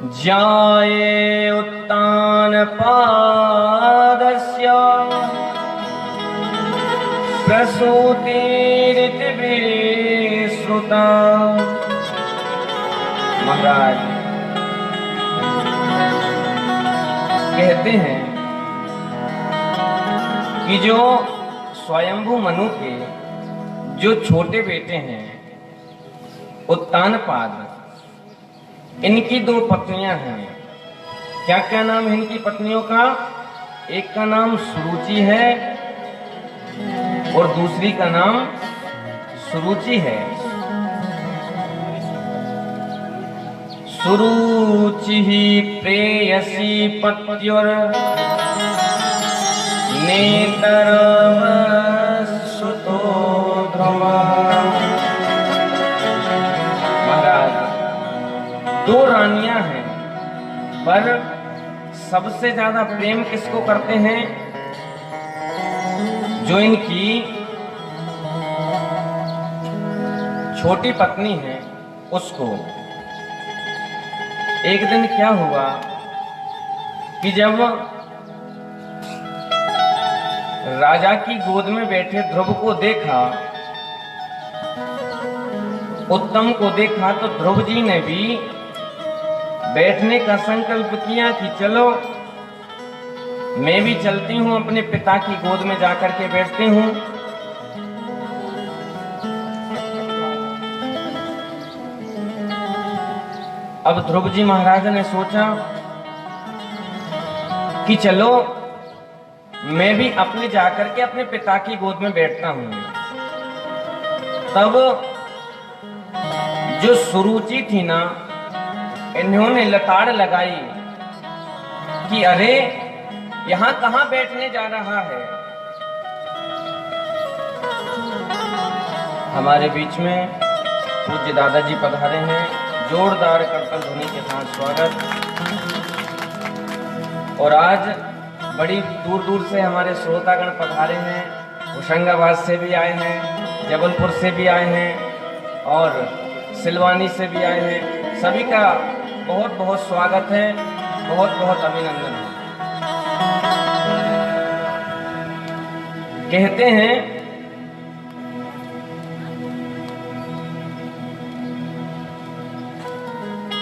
जाये उत्तानपादस्य प्रसूतिरिति श्रुता। महाराज कहते हैं कि जो स्वयंभू मनु के जो छोटे बेटे हैं उत्तानपाद, इनकी दो पत्नियां हैं। क्या क्या नाम है इनकी पत्नियों का? एक का नाम सुरुचि है और दूसरी का नाम सुरुचि है। सुरुचि प्रेयसी पत्युर नेतरवसुतो ध्रुवा। महाराज दो रानियां हैं, पर सबसे ज्यादा प्रेम किसको करते हैं? जो इनकी छोटी पत्नी है उसको। एक दिन क्या हुआ कि जब राजा की गोद में बैठे ध्रुव को देखा, उत्तम को देखा, तो ध्रुव जी ने भी बैठने का संकल्प किया कि चलो मैं भी चलती हूं, अपने पिता की गोद में जाकर के बैठती हूं। अब ध्रुव जी महाराज ने सोचा कि चलो मैं भी अपने जाकर के अपने पिता की गोद में बैठता हूं। तब जो सुरुचि थी ना, इन्होंने लताड़ लगाई कि अरे यहां कहां बैठने जा रहा है। हमारे बीच में पूज्य दादाजी पधारे हैं। जोरदार करतल ध्वनि के साथ स्वागत। और आज बड़ी दूर दूर से हमारे श्रोतागण पधारे हैं। होशंगाबाद से भी आए हैं, जबलपुर से भी आए हैं और सिलवानी से भी आए हैं। सभी का बहुत बहुत स्वागत है, बहुत बहुत अभिनंदन है। कहते हैं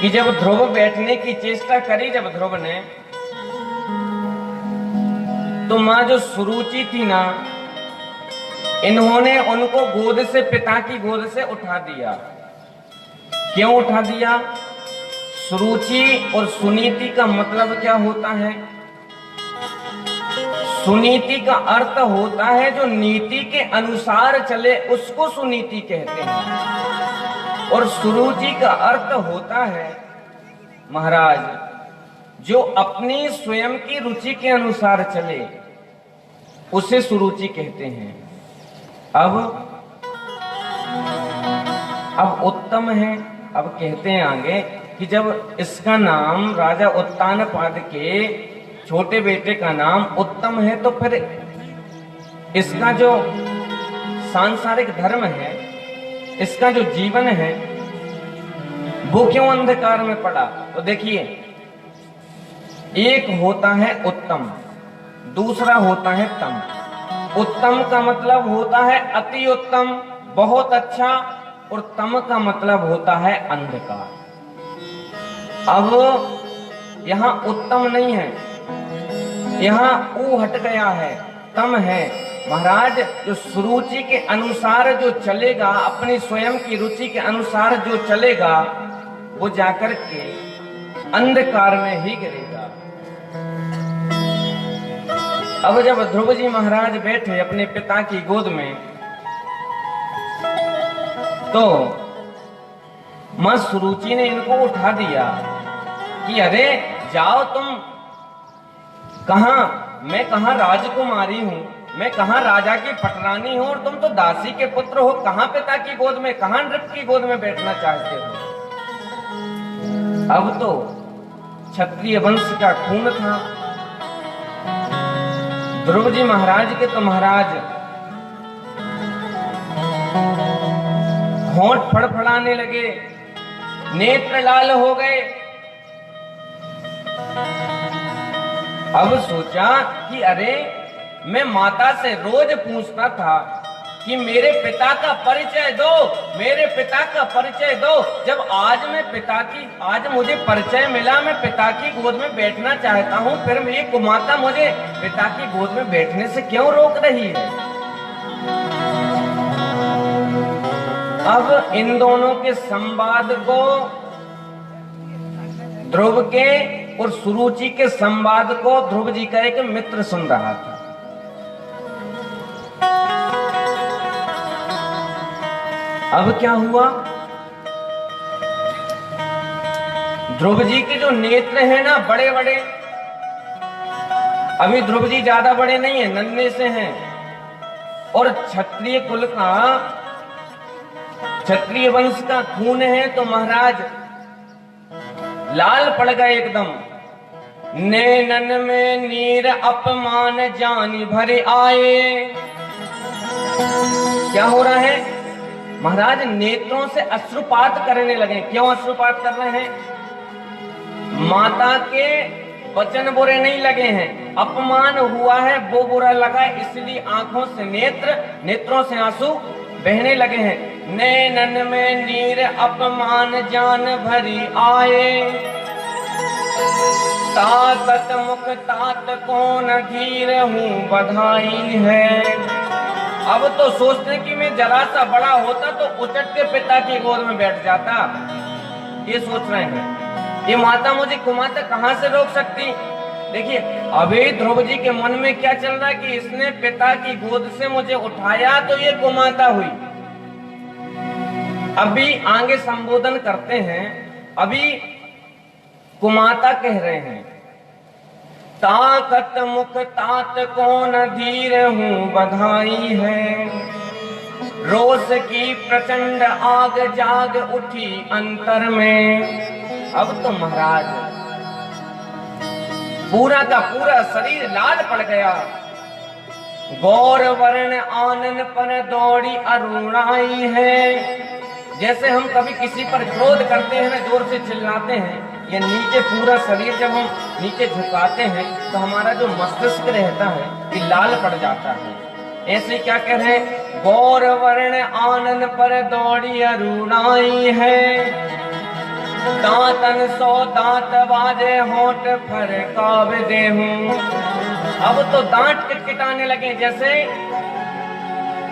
कि जब ध्रुव बैठने की चेष्टा करी, जब ध्रुव ने, तो मां जो सुरुचि थी ना, इन्होंने उनको गोद से, पिता की गोद से उठा दिया। क्यों उठा दिया? सुरुचि और सुनीति का मतलब क्या होता है? सुनीति का अर्थ होता है जो नीति के अनुसार चले, उसको सुनीति कहते हैं। और सुरुचि का अर्थ होता है महाराज जो अपनी स्वयं की रुचि के अनुसार चले, उसे सुरुचि कहते हैं। अब उत्तम है। अब कहते हैं आगे कि जब इसका नाम राजा उत्तानपाद के छोटे बेटे का नाम उत्तम है, तो फिर इसका जो सांसारिक धर्म है, इसका जो जीवन है, वो क्यों अंधकार में पड़ा? तो देखिए, एक होता है उत्तम, दूसरा होता है तम। उत्तम का मतलब होता है अति उत्तम, बहुत अच्छा, और तम का मतलब होता है अंधकार। अब यहां उत्तम नहीं है, यहां ऊ हट गया है, तम है। महाराज जो सुरुचि के अनुसार जो चलेगा, अपनी स्वयं की रुचि के अनुसार जो चलेगा, वो जाकर के अंधकार में ही गिरेगा। अब जब ध्रुव जी महाराज बैठे अपने पिता की गोद में, तो मां सुरुचि ने इनको उठा दिया कि अरे जाओ तुम। कहां? मैं कहां राजकुमारी हूं, मैं कहां राजा की पटरानी हूं, और तुम तो दासी के पुत्र हो। कहां पिता की गोद में, कहां नृप की गोद में बैठना चाहते हो? अब तो क्षत्रिय वंश का खून था। ध्रुव जी महाराज के तो महाराज होंठ फड़फड़ाने लगे, नेत्र लाल हो गए। अब सोचा कि अरे मैं माता से रोज पूछता था कि मेरे पिता का परिचय दो, मेरे पिता का परिचय दो। जब आज मुझे परिचय मिला, मैं पिता की गोद में बैठना चाहता हूँ, फिर ये कुमाता मुझे पिता की गोद में बैठने से क्यों रोक रही है। अब इन दोनों के संवाद को, ध्रुव के और सुरुचि के संवाद को ध्रुव जी का एक मित्र सुन रहा था। अब क्या हुआ, ध्रुव जी के जो नेत्र हैं ना बड़े बड़े, अभी ध्रुव जी ज्यादा बड़े नहीं है, नन्हे से हैं, और क्षत्रिय कुल का, क्षत्रिय वंश का खून है, तो महाराज लाल पड़ गए एकदम। नैनन में नीर अपमान जानी भरे आए। क्या हो रहा है महाराज, नेत्रों से अश्रुपात करने लगे। क्यों अश्रुपात कर रहे हैं, माता के वचन बुरे नहीं लगे हैं, अपमान हुआ है वो बुरा लगा, इसलिए आंखों से नेत्रों से आंसू बहने लगे हैं। नैनन में नीर अपमान जान भरी आए, ताकत मुख तात कौन धीर हूँ बधाई है। अब तो सोचते कि मैं जरा सा बड़ा होता तो उचट के पिता की गोद में बैठ जाता, ये सोच रहे हैं। ये माता मुझे कुमाता कहां से रोक सकती। देखिए अभी ध्रुव जी के मन में क्या चल रहा है कि इसने पिता की गोद से मुझे उठाया तो ये कुमाता हुई। अभी आगे संबोधन करते हैं, अभी कुमाता कह रहे हैं, ताकत मुख तात कौन धीर हूँ बधाई है। रोष की प्रचंड आग जाग उठी अंतर में। अब तो महाराज पूरा का पूरा शरीर लाल पड़ गया। गौर वर्ण आनन पर दौड़ी अरुणाई है। जैसे हम कभी किसी पर क्रोध करते हैं ना, जोर से चिल्लाते हैं, ये नीचे पूरा शरीर जब हम नीचे झुकाते हैं तो हमारा जो मस्तिष्क रहता है ये लाल पड़ जाता है। ऐसे क्या कह रहे हैं, गौर वर्ण आनन पर दौड़ी अरुणाई है। दांतन सो दांत बाजे होठ फरकाव देहूं। अब तो दांत किटकिटाने लगे। जैसे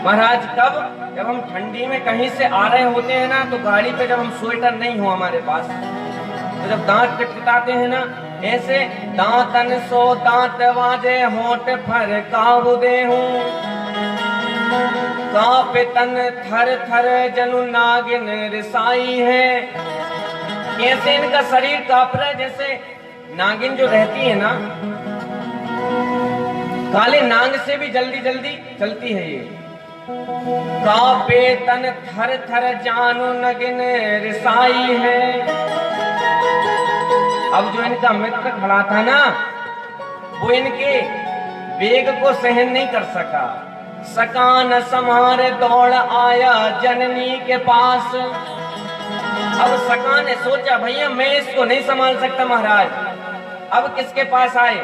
महाराज कब, जब हम ठंडी में कहीं से आ रहे होते हैं ना, तो गाड़ी पे जब हम स्वेटर नहीं हो हमारे पास, तो जब दांत किटकिटाते हैं ना, ऐसे दांतन सो दांत बाजे होठ फरकाव देहूं। कांपे तन थर थर जनु नागिन रिसाई है। कैसे इनका शरीर कांप रहा है, जैसे नागिन जो रहती है ना, काले नाग से भी जल्दी जल्दी चलती है ये। कांपे तन थर थर जानु नगिन रिसाई है। अब जो इनका मित्र खड़ा था ना, वो इनके वेग को सहन नहीं कर सका। सकान समार दौड़ आया जननी के पास। अब सका ने सोचा भैया मैं इसको नहीं संभाल सकता महाराज, अब किसके पास आए।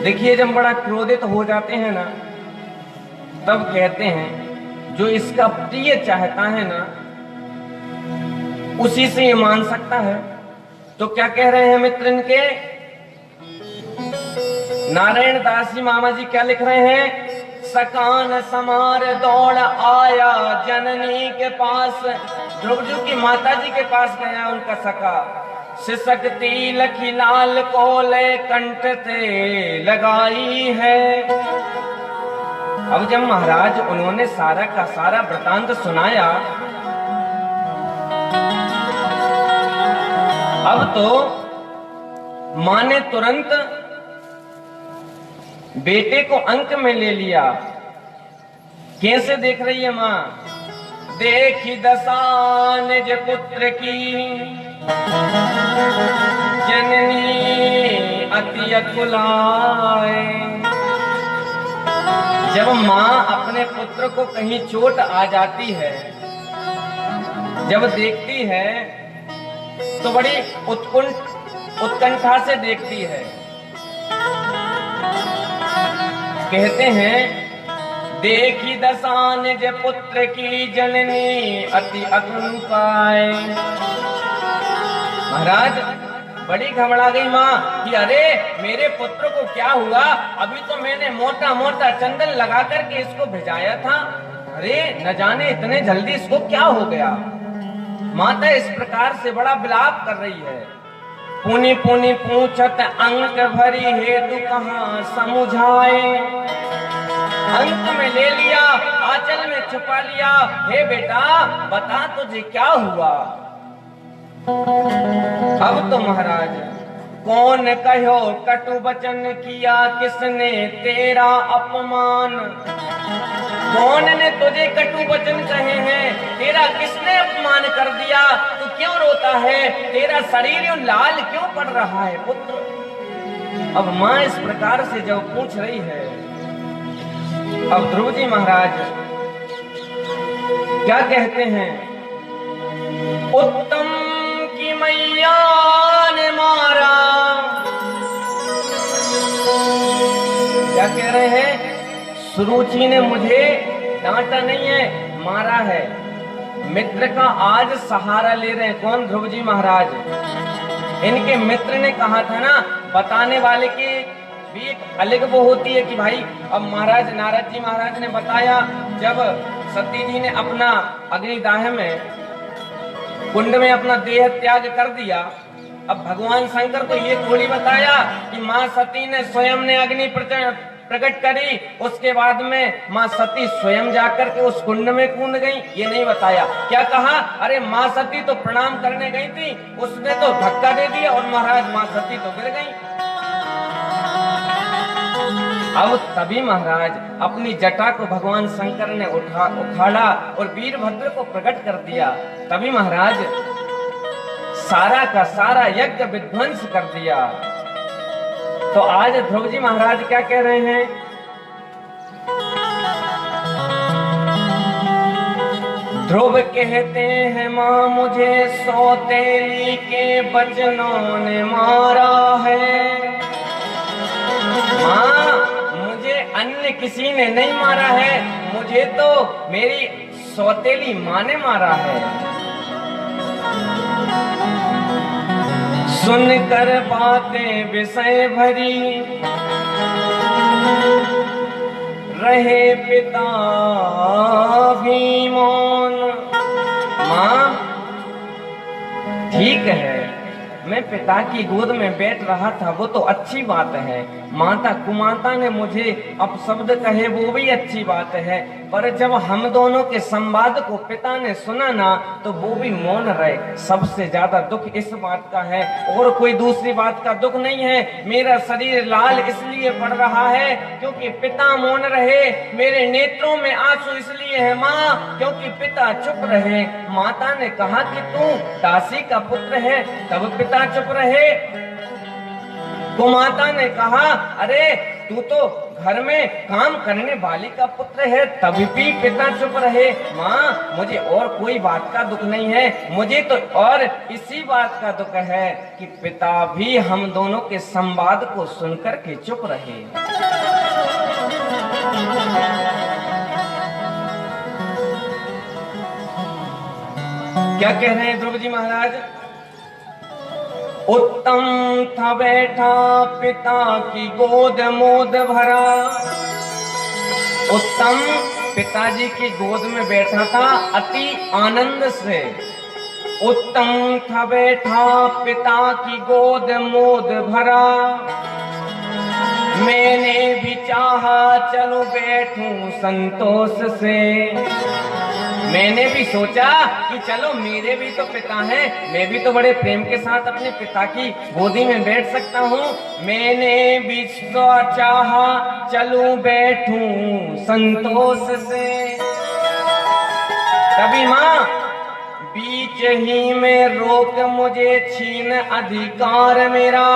देखिए जब बड़ा क्रोधित हो जाते हैं ना, तब कहते हैं जो इसका प्रिय चाहता है ना, उसी से ये मान सकता है। तो क्या कह रहे हैं मित्र इनके, नारायण दास जी मामा जी क्या लिख रहे हैं, सकान समार दौड़ आया जननी के पास। ध्रुव जी की माता जी के पास गया उनका सखा। सिसकती लखी लाल को ले कंठ ते लगाई है। अब जब महाराज उन्होंने सारा का सारा वृतांत सुनाया, अब तो मां ने तुरंत बेटे को अंक में ले लिया। कैसे देख रही है मां, देखी दशा निज पुत्र की जननी अति अकुलाए। जब मां अपने पुत्र को कहीं चोट आ जाती है, जब देखती है तो बड़ी उत्कंठा से देखती है। कहते हैं, देखी दशा निज पुत्र की जननी अति अकुंपाय। महाराज बड़ी घबरा गई माँ कि अरे मेरे पुत्र को क्या हुआ, अभी तो मैंने मोटा मोटा चंदन लगा करके इसको भिजाया था, अरे न जाने इतने जल्दी इसको क्या हो गया। माता इस प्रकार से बड़ा विलाप कर रही है। पुनि पुनि पूछत अंक भरी हेतु कहाँ समुझाए। अंक में ले लिया, आंचल में छुपा लिया। हे बेटा बता तुझे क्या हुआ। अब तो महाराज कौन कहो कटु वचन किया, किसने तेरा अपमान। कौन ने तुझे कटु वचन कहे हैं, तेरा किसने अपमान कर दिया, तू क्यों रोता है, तेरा शरीर यूं लाल क्यों पड़ रहा है पुत्र। अब माँ इस प्रकार से जब पूछ रही है, अब ध्रुव जी महाराज क्या कहते हैं, उत्तम की मैया ने मारा। क्या कह रहे हैं, सुरुचि ने मुझे डांटा नहीं है, मारा है। मित्र का आज सहारा ले रहे हैं कौन, ध्रुव जी महाराज। इनके मित्र ने कहा था ना, बताने वाले की भी एक अलग वो होती है कि भाई, अब महाराज नारद जी महाराज ने बताया, जब सती जी ने अपना अग्निदाह में कुंड में अपना देह त्याग कर दिया, अब भगवान शंकर को ये थोड़ी बताया कि माँ सती ने स्वयं ने अग्नि प्रकट करी, उसके बाद में माँ सती स्वयं जाकर के उस कुंड में कूद गई, ये नहीं बताया। क्या कहा, अरे माँ सती तो प्रणाम करने गई थी, उसने तो धक्का दे दिया और महाराज माँ सती तो गिर गई। अब तभी महाराज अपनी जटा को भगवान शंकर ने उखाड़ा और वीरभद्र को प्रकट कर दिया। तभी महाराज सारा का सारा यज्ञ विध्वंस कर दिया। तो आज ध्रुव जी महाराज क्या कह रहे हैं, ध्रुव कहते हैं माँ मुझे सौतेली के बचनों ने मारा है। माँ मुझे अन्य किसी ने नहीं मारा है, मुझे तो मेरी सौतेली माँ ने मारा है। सुनकर बातें विषय भरी रहे पिता भी मौन। माँ ठीक है, मैं पिता की गोद में बैठ रहा था, वो तो अच्छी बात है। माता कुमाता ने मुझे अपशब्द कहे, वो भी अच्छी बात है, पर जब हम दोनों के संवाद को पिता ने सुना ना, तो वो भी मौन रहे। सबसे ज्यादा दुख इस बात का है, और कोई दूसरी बात का दुख नहीं है। मेरा शरीर लाल इसलिए पड़ रहा है क्योंकि पिता मौन रहे, मेरे नेत्रों में आंसू इसलिए है माँ क्योंकि पिता चुप रहे। माता ने कहा कि तू दासी का पुत्र है, तब पिता चुप रहे। कुमाता ने कहा, अरे तू तो घर में काम करने वाली का पुत्र है, तभी भी पिता चुप रहे। माँ मुझे और कोई बात का दुख नहीं है, मुझे तो और इसी बात का दुख है कि पिता भी हम दोनों के संवाद को सुनकर के चुप रहे। क्या कह रहे हैं ध्रुव जी महाराज, उत्तम था बैठा पिता की गोद मोद भरा। उत्तम पिताजी की गोद में बैठा था अति आनंद से। उत्तम था बैठा पिता की गोद मोद भरा, मैंने भी चाहा चलो बैठूं संतोष से। मैंने भी सोचा कि चलो मेरे भी तो पिता हैं, मैं भी तो बड़े प्रेम के साथ अपने पिता की गोदी में बैठ सकता हूँ। मैंने भी चाहा चलूं बैठूं संतोष से। तभी माँ बीच ही में रोक मुझे छीन अधिकार मेरा।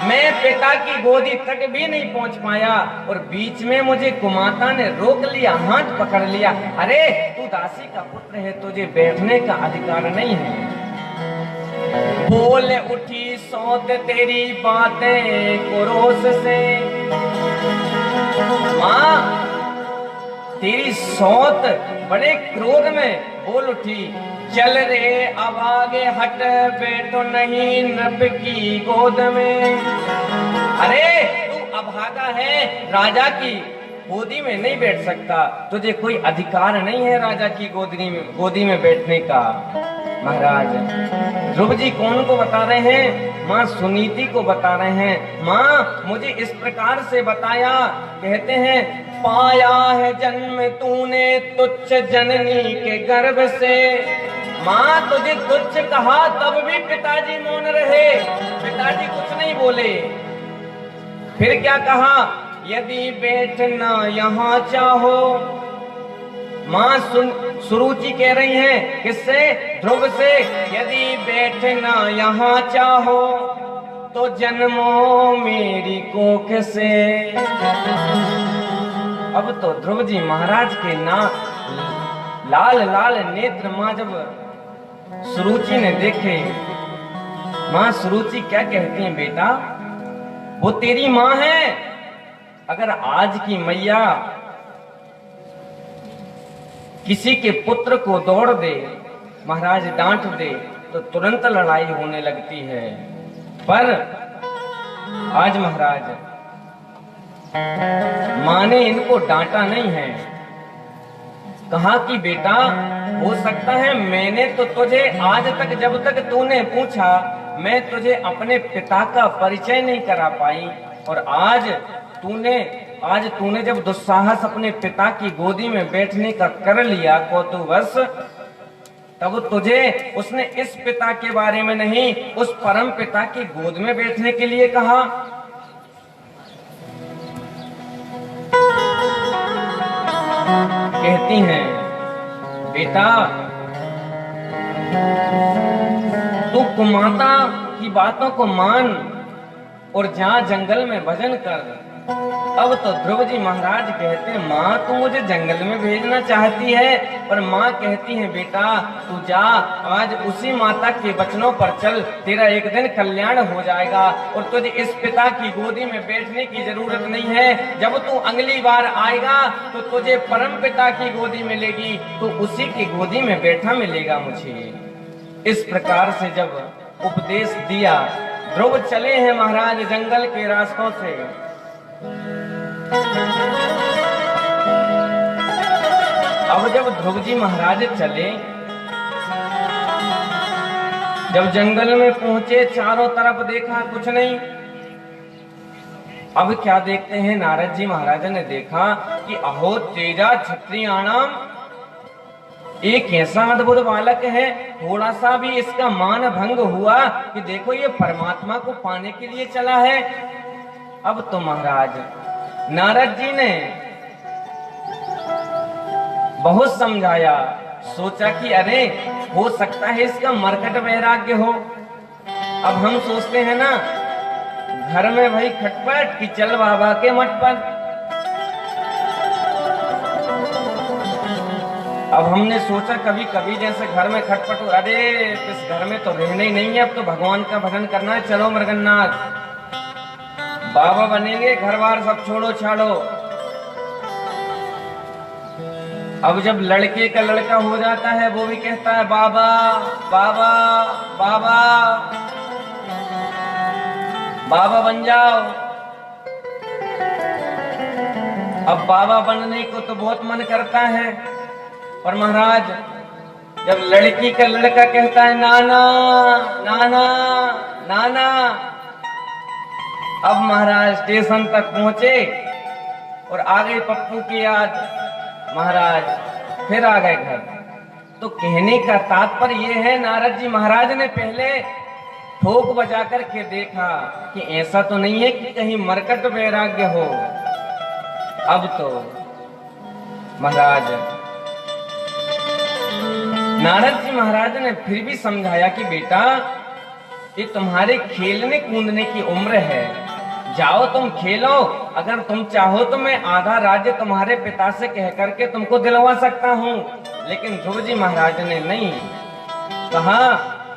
मैं पिता की गोदी तक भी नहीं पहुंच पाया और बीच में मुझे कुमाता ने रोक लिया, हाथ पकड़ लिया। अरे तू दासी का पुत्र है, तुझे बैठने का अधिकार नहीं है। बोल उठी सौत तेरी बातें को रोस से। मां तेरी सौत बड़े क्रोध में बोल उठी, चल रे अब आगे हट, बैठो नहीं नृप की गोद में। अरे तू अभागा है, राजा की गोदी में नहीं बैठ सकता, तुझे कोई अधिकार नहीं है राजा की गोदी में बैठने का। महाराज ध्रुव जी कौन को बता रहे हैं? माँ सुनीति को बता रहे हैं। माँ मुझे इस प्रकार से बताया, कहते हैं पाया है जन्म तूने तुच्छ जननी के गर्भ से। माँ तुझे तुच्छ कहा तब भी पिताजी मौन रहे, पिताजी कुछ नहीं बोले। फिर क्या कहा? यदि बैठना यहाँ चाहो। माँ सुरुचि कह रही हैं किससे? ध्रुव से। यदि बैठना यहाँ चाहो तो जन्मो मेरी कोख से। अब तो ध्रुव जी महाराज के ना लाल लाल नेत्र माँ जब सुरुचि ने देखे, माँ सुरुचि क्या कहती हैं? बेटा वो तेरी माँ है। अगर आज की मैया किसी के पुत्र को दौड़ दे, महाराज डांट दे, तो तुरंत लड़ाई होने लगती है। पर आज महाराज मां ने इनको डांटा नहीं है, कहा कि बेटा हो सकता है मैंने तो तुझे आज तक, जब तक तूने पूछा, मैं तुझे अपने पिता का परिचय नहीं करा पाई, और आज तूने जब दुस्साहस अपने पिता की गोदी में बैठने का कर लिया कौतूहवश, तब तुझे उसने इस पिता के बारे में नहीं, उस परम पिता की गोद में बैठने के लिए कहा। कहती हैं बेटा तू कुमाता की बातों को मान और जा जंगल में भजन कर। अब तो ध्रुव जी महाराज कहते हैं माँ तू मुझे जंगल में भेजना चाहती है, पर माँ कहती है बेटा तू जा, आज उसी माता के वचनों पर चल, तेरा एक दिन कल्याण हो जाएगा और तुझे इस पिता की गोदी में बैठने की जरूरत नहीं है। जब तू अगली बार आएगा तो तुझे परम पिता की गोदी मिलेगी, तो उसी की गोदी में बैठा मिलेगा मुझे। इस प्रकार से जब उपदेश दिया, ध्रुव चले हैं महाराज जंगल के रास्तों से। अब जब ध्रुव जी महाराज चले, जब जंगल में पहुंचे, चारों तरफ देखा कुछ नहीं। अब क्या देखते हैं? नारद जी महाराज ने देखा कि अहो तेजा क्षत्रियाणाम, एक ऐसा अद्भुत बालक है, थोड़ा सा भी इसका मान भंग हुआ कि देखो ये परमात्मा को पाने के लिए चला है। अब तो महाराज नारद जी ने बहुत समझाया, सोचा कि अरे हो सकता है इसका मरकट वैराग्य हो। अब हम सोचते हैं ना घर में भाई खटपट कि चल बाबा के मठ पर। अब हमने सोचा कभी कभी जैसे घर में खटपट, अरे इस घर में तो रहना ही नहीं है, अब तो भगवान का भजन करना है, चलो मृगन्नाथ बाबा बनेंगे, घर बार सब छोड़ो छाड़ो। अब जब लड़के का लड़का हो जाता है वो भी कहता है बाबा बाबा बाबा, बाबा बन जाओ। अब बाबा बनने को तो बहुत मन करता है, पर महाराज जब लड़की का लड़का कहता है नाना नाना नाना, अब महाराज स्टेशन तक पहुंचे और आ गई पप्पू की याद, महाराज फिर आ गए घर। तो कहने का तात्पर्य ये है, नारद जी महाराज ने पहले ठोक बजा करके देखा कि ऐसा तो नहीं है कि कहीं मरकट वैराग्य हो। अब तो महाराज नारद जी महाराज ने फिर भी समझाया कि बेटा ये तुम्हारे खेलने कूदने की उम्र है, जाओ तुम खेलो, अगर तुम चाहो तो मैं आधा राज्य तुम्हारे पिता से कह करके तुमको दिलवा सकता हूँ। लेकिन ध्रुव जी महाराज ने नहीं कहा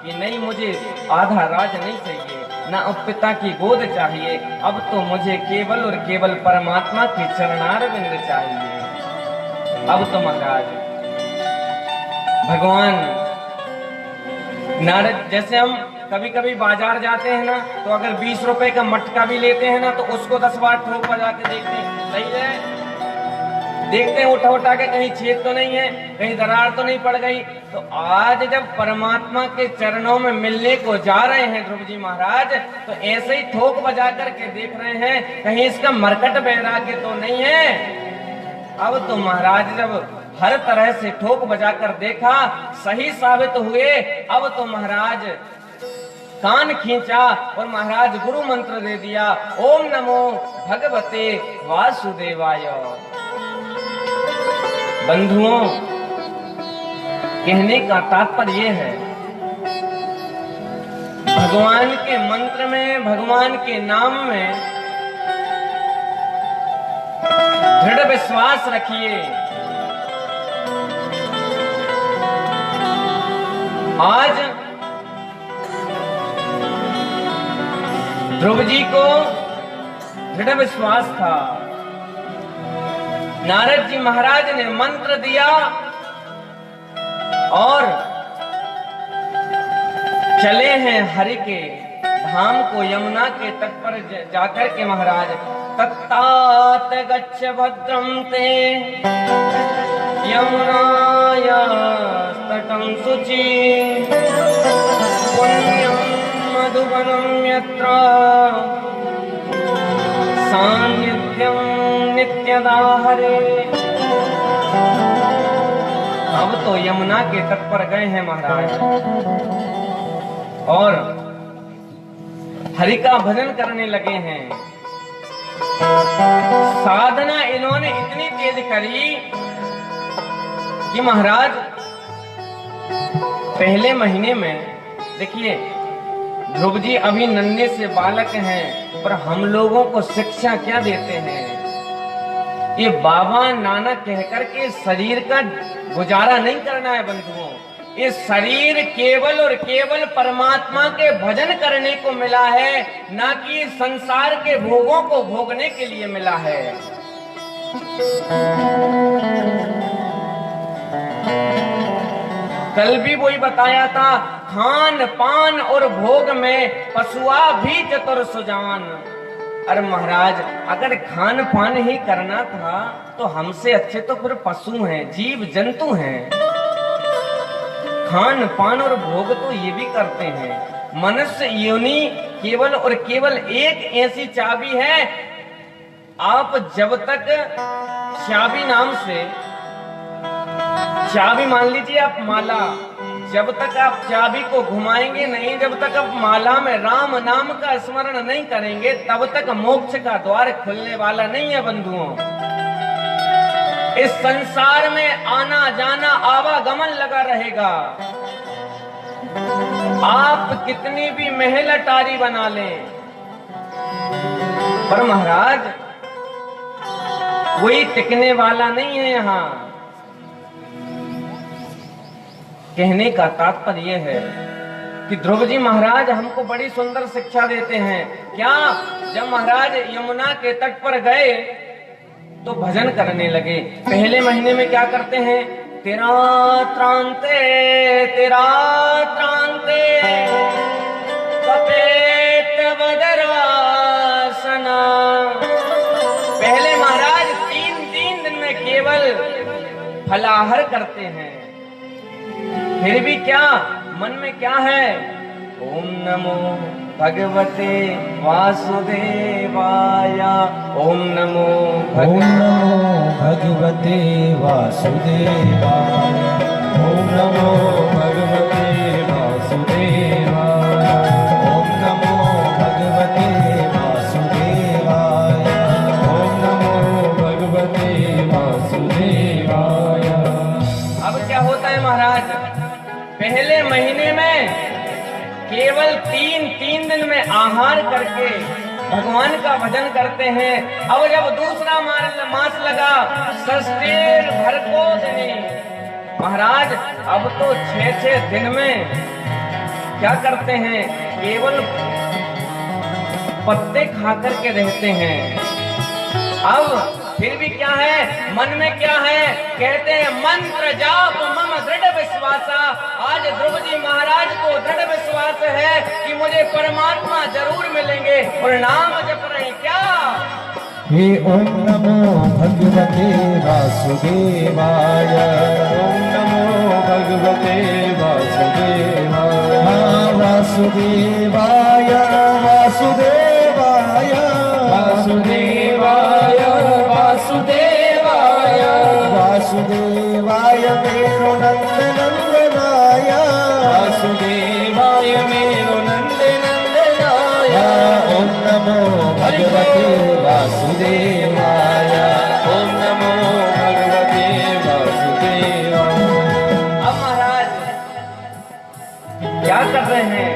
कि नहीं, मुझे आधा राज नहीं चाहिए, ना पिता की गोद चाहिए, अब तो मुझे केवल और केवल परमात्मा की चरणारविंद चाहिए। अब तो महाराज भगवान नारद, जैसे हम कभी कभी बाजार जाते हैं ना, तो अगर 20 रुपए का मटका भी लेते हैं ना, तो उसको 10 बार ठोक बजा के देखते हैं, सही है, देखते हैं उठा उठा के कहीं छेद तो नहीं है, कहीं दरार तो नहीं पड़ गई। तो आज जब परमात्मा के चरणों में मिलने को जा रहे हैं ध्रुव जी महाराज, तो ऐसे ही ठोक बजा करके देख रहे हैं कहीं इसका मरकट वैराग्य तो नहीं है। अब तो महाराज जब हर तरह से ठोक बजा कर देखा, सही साबित हुए, अब तो महाराज कान खींचा और महाराज गुरु मंत्र दे दिया, ओम नमो भगवते वासुदेवाय। बंधुओं, कहने का तात्पर्य है, भगवान के मंत्र में, भगवान के नाम में दृढ़ विश्वास रखिए। आज ध्रुव जी को दृढ़ विश्वास था, नारद जी महाराज ने मंत्र दिया और चले हैं हरि के धाम को, यमुना के तट पर जाकर के महाराज, तत्तात गच्छ भद्रं ते यमुनाया तटं शुचि पुण्यं मधुवनं यत्र सान्निध्यं नित्यदा हरे। अब तो यमुना के तट पर गए हैं महाराज और हरि का भजन करने लगे हैं। साधना इन्होंने इतनी तेज करी कि महाराज पहले महीने में, देखिए ध्रुव जी अभी नन्हे से बालक हैं, पर हम लोगों को शिक्षा क्या देते हैं, ये बाबा नाना कहकर के शरीर का गुजारा नहीं करना है बंधुओं। ये शरीर केवल और केवल परमात्मा के भजन करने को मिला है, ना कि संसार के भोगों को भोगने के लिए मिला है। कल भी वही बताया था, खान पान और भोग में पशुआ भी चतुर सुजान। अरे महाराज, अगर खान पान ही करना था तो हमसे अच्छे तो फिर पशु हैं, जीव जंतु हैं। खान पान और भोग तो ये भी करते हैं। मनुष्य योनि केवल और केवल एक ऐसी चाबी है, आप जब तक चाबी नाम से, चाबी मान लीजिए आप माला, जब तक आप चाबी को घुमाएंगे नहीं, जब तक आप माला में राम नाम का स्मरण नहीं करेंगे, तब तक मोक्ष का द्वार खुलने वाला नहीं है बंधुओं। इस संसार में आना जाना आवागमन लगा रहेगा। आप कितनी भी महल अटारी बना लें, पर महाराज कोई टिकने वाला नहीं है यहाँ। कहने का तात्पर्य है कि ध्रुव जी महाराज हमको बड़ी सुंदर शिक्षा देते हैं। क्या, जब महाराज यमुना के तट पर गए तो भजन करने लगे। पहले महीने में क्या करते हैं, तेरा त्रांते तेरा त्रांते कपेत वदरासना। पहले महाराज 3 दिन में केवल फलाहार करते हैं, फिर भी क्या मन में क्या है, ओम नमो भगवते वासुदेवाय, ओम नमो भगवते वासुदेवाय, ओम नमो भगवते वासुदेवाय, ओम नमो भगवते वासुदेवाय, ओम नमो भगवते वासुदेवाय। अब क्या होता है महाराज, पहले महीने में केवल 3 दिन में आहार करके भगवान का भजन करते हैं। अब जब दूसरा मास लगा, षष्ठीर भर को दिनी, महाराज अब तो 6 दिन में क्या करते हैं, केवल पत्ते खा करके रहते हैं। अब फिर भी क्या है, मन में क्या है, कहते हैं मंत्र जाप मम दृढ़ विश्वासा। आज ध्रुव जी महाराज को दृढ़ विश्वास है कि मुझे परमात्मा जरूर मिलेंगे, और नाम जप रहे हैं क्या, हे ओम नमो भगवते वासुदेवाय। ओम नमो भगवते वासुदेवाय। हाँ वासुदेवाय वासुदेवाय वासुदेवाय वासुदेवाय वासुदेवाय मेरो नंद नंदनाय। वासुदेवाय मेरो नंद नंदनाय। ओम नमो भगवते वासुदेवाय। ओम नमो भगवते वासुदेवाय। अब महाराज क्या कर रहे हैं,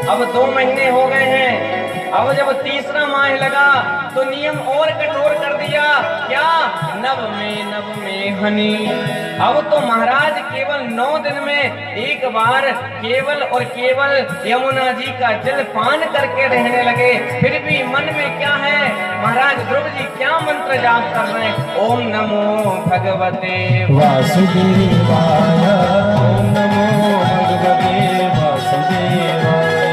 अब 2 महीने हो गए हैं, अब जब तीसरा माह लगा तो नियम और कठोर कर दिया, क्या, नव में हनी। अब तो महाराज केवल 9 दिन में एक बार केवल और केवल यमुना जी का जल पान करके रहने लगे। फिर भी मन में क्या है, महाराज ध्रुव जी क्या मंत्र जाप कर रहे हैं, ओम नमो भगवते वासुदेवाय। ओम नमो भगवते वासुदेवाय।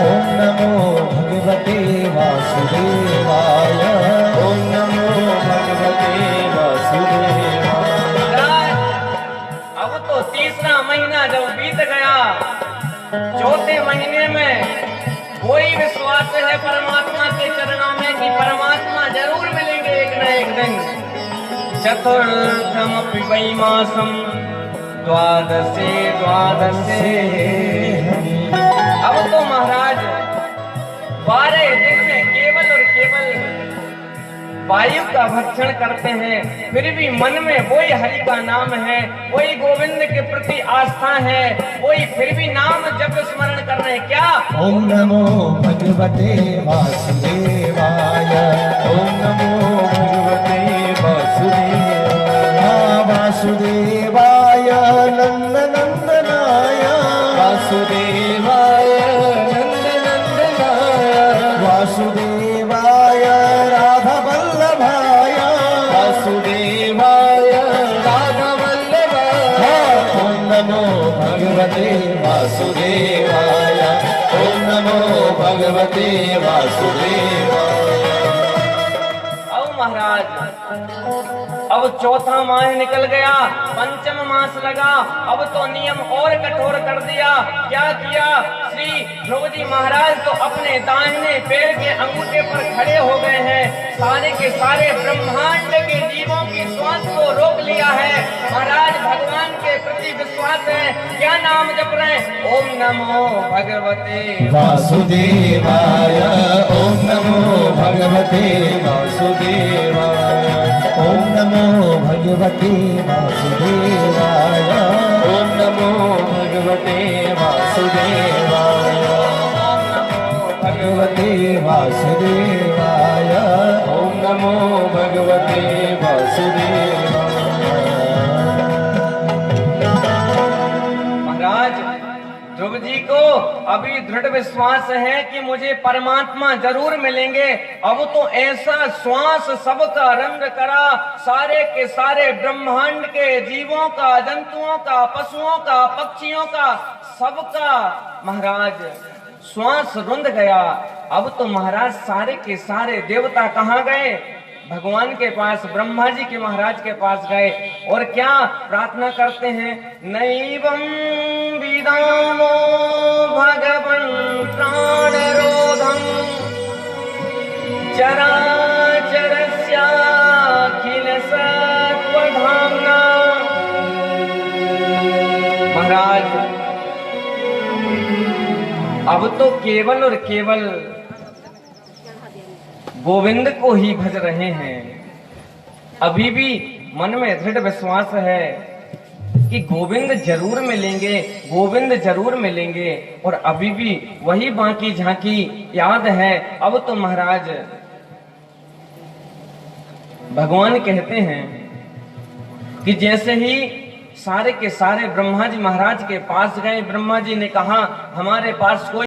ओम नमो भगवते वासुदेवाय। ओम नमो भगवते वासुदेवाय। अब तो तीसरा महीना जब बीत गया, 4थे महीने में कोई विश्वास है परमात्मा के चरणों में कि परमात्मा जरूर मिलेंगे एक न एक दिन। चतुर्थमपि वै मासम द्वादशे अब तो महाराज 12 दिन में केवल और केवल वायु का भक्षण करते हैं। फिर भी मन में वही हरि का नाम है, वही गोविंद के प्रति आस्था है, वही फिर भी नाम जप स्मरण कर रहे हैं क्या, ओम नमो भगवते वासुदेवाय। ओम नमो भगवते वासुदेवाय। वासुदेवाय नंद नंदनाय। वासुदेवाय नंद नंदनाय। वासुदेवाय राधा वल्लभाय। वासुदेवाय राधा वल्लभाय। ओम नमो भगवते वासुदेवाय। ओम नमो भगवते वासुदेवाय। अब महाराज अब 4था माह निकल गया, 5म मास लगा, अब तो नियम और कठोर कर दिया। क्या किया, श्री ध्रुव जी महाराज तो अपने दाहिने पैर के अंगूठे पर खड़े हो गए हैं, सारे के सारे ब्रह्मांड के जीवों की श्वास को रोक लिया है। महाराज भगवान के प्रति विश्वास है, क्या नाम जप रहे हैं, ओम नमो भगवते वासुदेवाय। ओम नमो भगवते वासुदेवाय। ओम नमो भगवते वासुदेवाय। ओम नमो भगवते वासुदेवाय। ओम नमो भगवते वासुदेवाय। ओम नमो भगवते वासुदेवाय। महाराज ध्रुव जी को अभी दृढ़ विश्वास है कि मुझे परमात्मा जरूर मिलेंगे। अब तो ऐसा श्वास सबका रंग करा, सारे के सारे ब्रह्मांड के जीवों का, जंतुओं का, पशुओं का, पक्षियों का, सबका महाराज श्वास रुंध गया। अब तो महाराज सारे के सारे देवता कहाँ गए, भगवान के पास, ब्रह्मा जी के महाराज के पास गए, और क्या प्रार्थना करते हैं, नैवं विदामो भगवन् प्राणरोधं चराचरस्याखिल सत्त्वधाम्ना। महाराज अब तो केवल और केवल गोविंद को ही भज रहे हैं। अभी भी मन में दृढ़ विश्वास है कि गोविंद जरूर मिलेंगे, गोविंद जरूर मिलेंगे, और अभी भी वही बाकी झांकी याद है। अब तो महाराज भगवान कहते हैं कि जैसे ही सारे के सारे ब्रह्मा जी महाराज के पास गए। ब्रह्मा जी ने कहा हमारे पास कोई